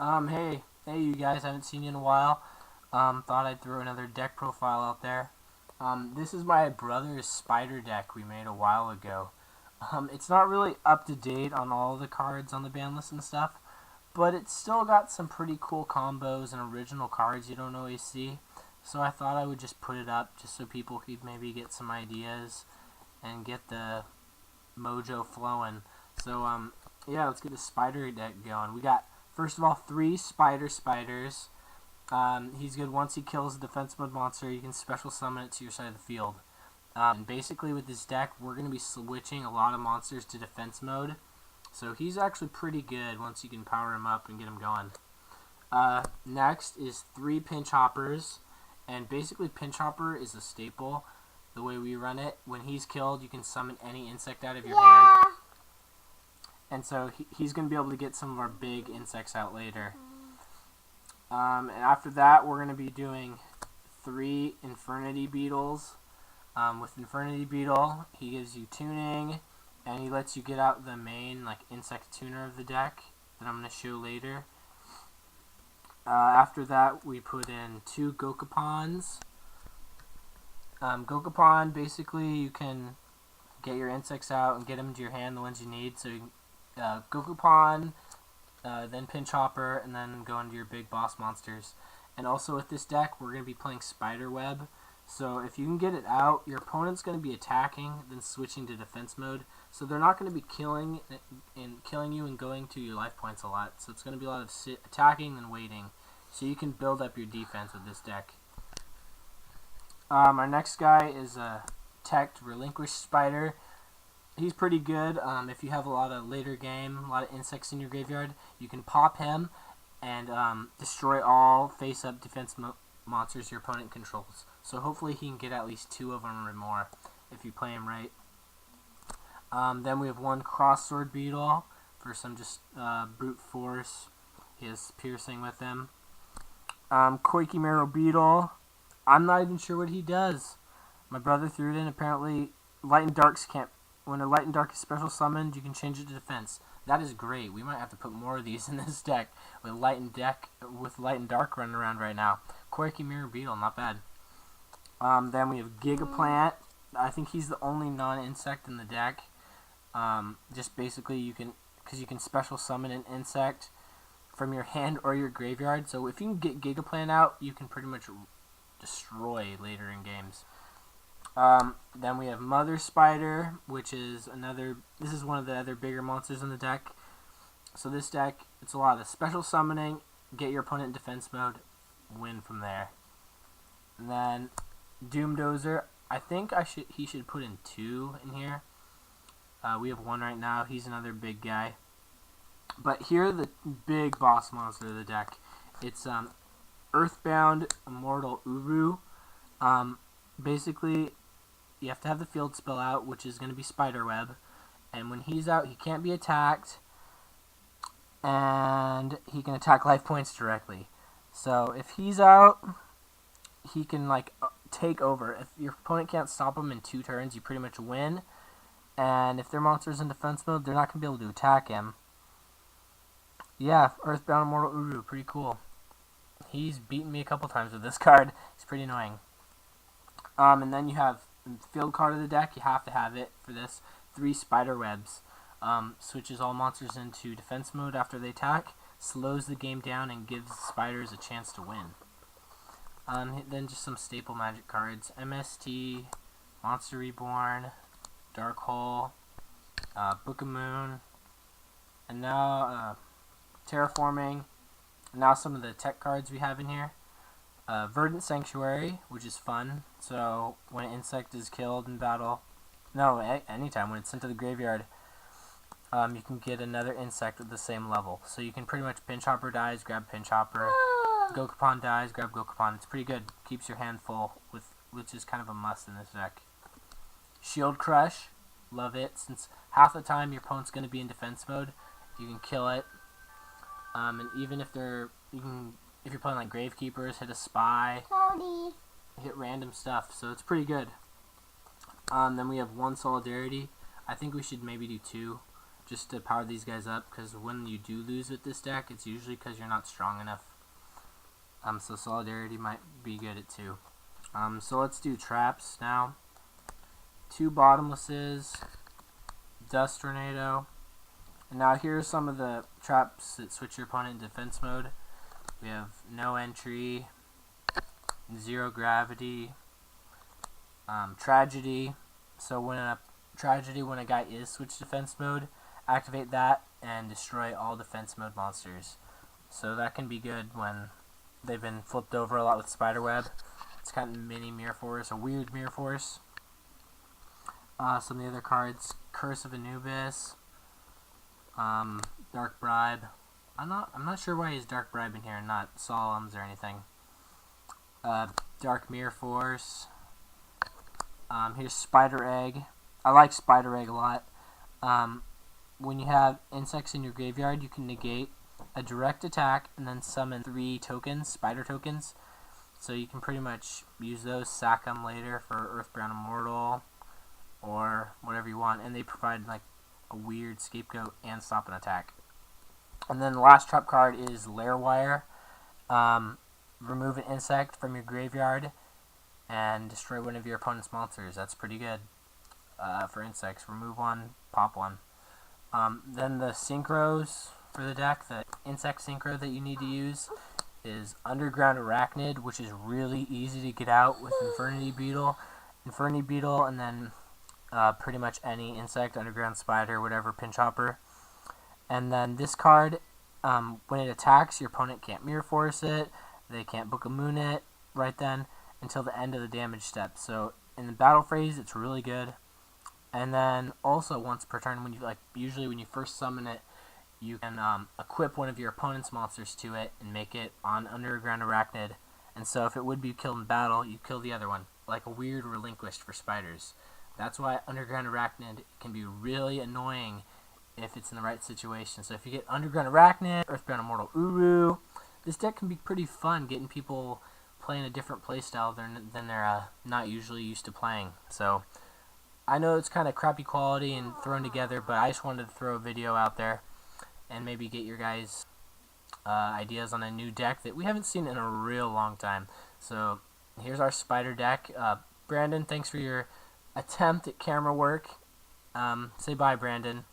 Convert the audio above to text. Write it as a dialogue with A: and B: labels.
A: Hey you guys, haven't seen you in a while. Thought I'd throw another deck profile out there. This is my brother's spider deck we made a while ago. It's not really up to date on all the cards on the ban list and stuff, but it's still got some pretty cool combos and original cards you don't always see. So I thought I would just put it up just so people could maybe get some ideas and get the mojo flowing. So yeah, let's get the spider deck going. We got, first of all, 3 spiders. He's good once he kills a defense mode monster. You can special summon it to your side of the field. And basically with this deck, we're going to be switching a lot of monsters to defense mode. So he's actually pretty good once you can power him up and get him going. Next is 3 pinch hoppers. And basically pinch hopper is a staple the way we run it. When he's killed, you can summon any insect out of your hand. And so he's going to be able to get some of our big insects out later. And after that, we're going to be doing 3 Infernity Beetles. With Infernity Beetle, he gives you tuning, and he lets you get out the main insect tuner of the deck that I'm going to show later. After that, we put in 2 Gokapons. Gokapon, basically, you can get your insects out and get them into your hand, the ones you need. So you can, Gokapon, then Pinch Hopper, and then go into your big boss monsters. And also with this deck, we're going to be playing Spiderweb. So if you can get it out, your opponent's going to be attacking, then switching to defense mode. So they're not going to be killing you and going to your life points a lot. So it's going to be a lot of attacking and waiting. So you can build up your defense with this deck. Our next guy is a Teched Relinquished Spider. He's pretty good. If you have a lot of later game, a lot of insects in your graveyard, you can pop him and destroy all face-up defense monsters your opponent controls. So hopefully he can get at least 2 of them or more if you play him right. Then we have 1 Cross-Sword Beetle for some just brute force. He has piercing with him. Koikimero Beetle. I'm not even sure what he does. My brother threw it in. Apparently, Light and Darks can't. When a Light and Dark is special summoned, you can change it to defense. That is great. We might have to put more of these in this deck with Light and Dark running around right now. Quirky Mirror Beetle, not bad. Then we have Gigaplant. I think he's the only non-insect in the deck. Just basically because you can special summon an insect from your hand or your graveyard. So if you can get Gigaplant out, you can pretty much destroy later in games. Then we have Mother Spider, which is this is one of the other bigger monsters in the deck. So this deck, it's a lot of special summoning, get your opponent in defense mode, win from there. And then Doomdozer, I think he should put in 2 in here. We have 1 right now. He's another big guy. But here are the big boss monster of the deck. It's Earthbound Immortal Uru. Basically, you have to have the field spell out, which is going to be Spiderweb. And when he's out, he can't be attacked. And he can attack life points directly. So if he's out, he can take over. If your opponent can't stop him in 2 turns, you pretty much win. And if their monster's in defense mode, they're not going to be able to attack him. Yeah, Earthbound Immortal Uru, pretty cool. He's beaten me a couple times with this card. It's pretty annoying. And then you have the field card of the deck. You have to have it for this. 3 Spiderwebs. Switches all monsters into defense mode after they attack. Slows the game down and gives spiders a chance to win. Then just some staple magic cards. MST, Monster Reborn, Dark Hole, Book of Moon, and now Terraforming. And now some of the tech cards we have in here. Verdant Sanctuary, which is fun. So when an insect is killed in battle, anytime when it's sent to the graveyard, you can get another insect at the same level. So you can pretty much Pinch Hopper dies, grab Pinch Hopper. Gokapon dies, grab Gokapon. It's pretty good. Keeps your hand full, which is kind of a must in this deck. Shield Crush, love it. Since half the time your opponent's going to be in defense mode, you can kill it. And even if you're playing Gravekeepers, hit a Spy, hit random stuff. So it's pretty good. Then we have 1 Solidarity. I think we should maybe do 2. just to power these guys up, because when you do lose with this deck, it's usually because you're not strong enough. So Solidarity might be good at 2. So let's do traps now. 2 bottomlesses, Dust Tornado. And now here are some of the traps that switch your opponent in defense mode. We have no entry, 0 gravity, tragedy. So when a guy is switched defense mode, activate that and destroy all defense mode monsters. So that can be good when they've been flipped over a lot with Spiderweb. It's kind of mini Mirror Force, a weird Mirror Force. Some of the other cards: Curse of Anubis, Dark Bribe. I'm not sure why he's Dark Bribe in here and not Solemns or anything. Dark Mirror Force. Here's Spider Egg. I like Spider Egg a lot. When you have insects in your graveyard, you can negate a direct attack and then summon 3 tokens, spider tokens. So you can pretty much use those, sack them later for Earthbound Immortal or whatever you want, and they provide like a weird scapegoat and stop an attack. And then the last trap card is Lair Wire. Remove an insect from your graveyard and destroy one of your opponent's monsters. That's pretty good for insects. Remove one, pop one. Then the synchros for the deck, the insect synchro that you need to use is Underground Arachnid, which is really easy to get out with Infernity Beetle, and then pretty much any insect, Underground Spider, whatever, Pinch Hopper. And then this card, when it attacks, your opponent can't Mirror Force it, they can't Book of Moon it right then until the end of the damage step. So in the battle phase, it's really good. And then also once per turn, when you usually when you first summon it, you can equip one of your opponent's monsters to it and make it on Underground Arachnid. And so if it would be killed in battle, you kill the other one, like a weird Relinquished for spiders. That's why Underground Arachnid can be really annoying if it's in the right situation. So if you get Underground Arachnid, Earthbound Immortal Uru, this deck can be pretty fun, getting people playing a different playstyle than they're not usually used to playing. So I know it's kind of crappy quality and thrown together, but I just wanted to throw a video out there and maybe get your guys' ideas on a new deck that we haven't seen in a real long time. So here's our spider deck. Brandon, thanks for your attempt at camera work. Say bye, Brandon.